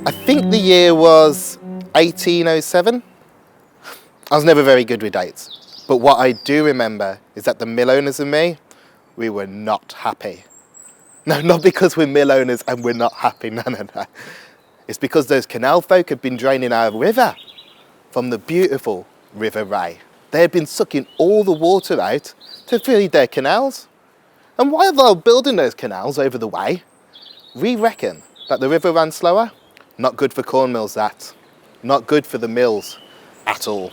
I think the year was 1807. I was never very good with dates, but what I do remember is that the mill owners and me, we were not happy. No, not because we're mill owners and we're not happy, no. It's because those canal folk had been draining our river from the beautiful River Ray. They had been sucking all the water out to feed their canals. And while they were building those canals over the way, we reckon that the river ran slower. Not good for corn mills, that. Not good for the mills at all.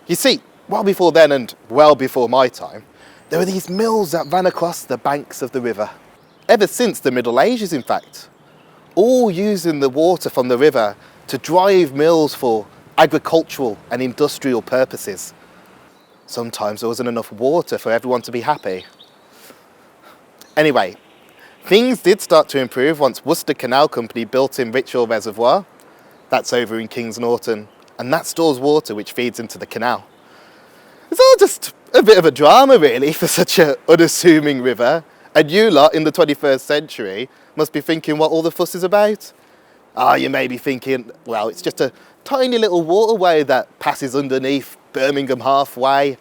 You see, well before then and well before my time, there were these mills that ran across the banks of the river. Ever since the Middle Ages, in fact. All using the water from the river to drive mills for agricultural and industrial purposes. Sometimes there wasn't enough water for everyone to be happy. Anyway, things did start to improve once Worcester Canal Company built in Richwell Reservoir. That's over in Kings Norton, and that stores water which feeds into the canal. It's all just a bit of a drama really for such an unassuming river, and you lot in the 21st century must be thinking what all the fuss is about. You may be thinking, well, it's just a tiny little waterway that passes underneath Birmingham halfway.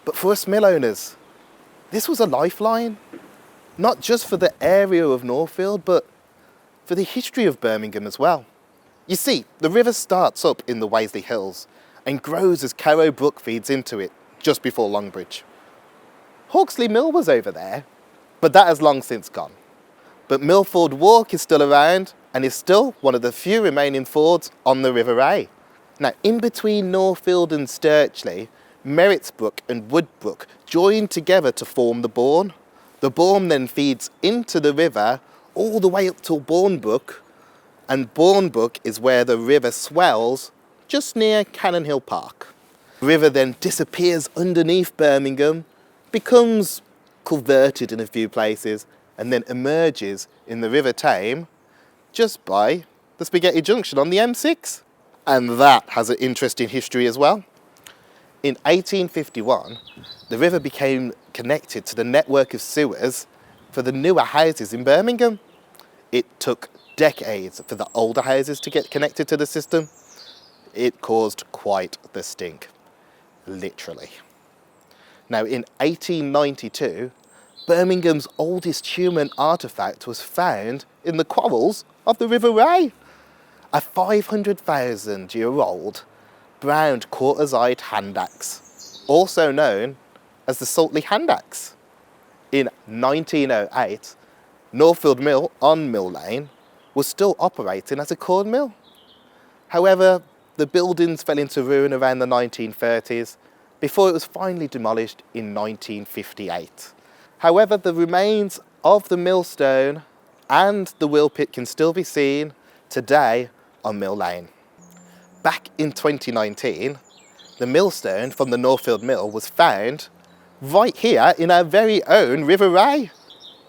But for us mill owners, this was a lifeline, not just for the area of Northfield, but for the history of Birmingham as well. You see, the river starts up in the Waisley Hills and grows as Carrow Brook feeds into it just before Longbridge. Hawksley Mill was over there, but that has long since gone. But Milford Walk is still around and is still one of the few remaining fords on the River Ray. Now, in between Northfield and Sturchley, Merrittsbrook and Woodbrook join together to form the Bourne. The Bourne then feeds into the river all the way up to Bournebrook, and Bournebrook is where the river swells just near Cannon Hill Park. The river then disappears underneath Birmingham, becomes culverted in a few places, and then emerges in the River Tame just by the Spaghetti Junction on the M6. And that has an interesting history as well. In 1851, the river became connected to the network of sewers for the newer houses in Birmingham. It took decades for the older houses to get connected to the system. It caused quite the stink, literally. Now, in 1892, Birmingham's oldest human artefact was found in the corals of the River Ray. A 500,000-year-old brown quartz-eyed hand axe, also known as the Saltley hand axe. In 1908, Northfield Mill on Mill Lane was still operating as a corn mill. However, the buildings fell into ruin around the 1930s before it was finally demolished in 1958. However, the remains of the millstone and the wheel pit can still be seen today on Mill Lane. Back in 2019, the millstone from the Northfield Mill was found right here in our very own River Ray.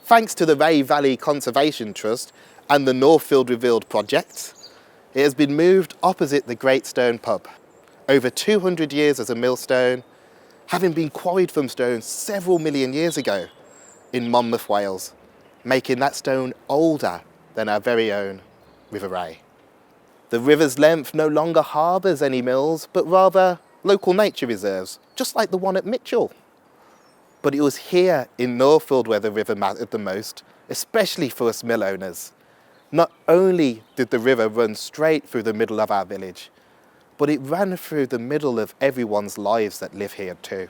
Thanks to the Ray Valley Conservation Trust and the Northfield Revealed project, it has been moved opposite the Great Stone Pub. Over 200 years as a millstone, having been quarried from stone several million years ago in Monmouth, Wales, making that stone older than our very own River Ray. The river's length no longer harbours any mills, but rather local nature reserves, just like the one at Mitchell. But it was here in Northfield where the river mattered the most, especially for us mill owners. Not only did the river run straight through the middle of our village, but it ran through the middle of everyone's lives that live here too.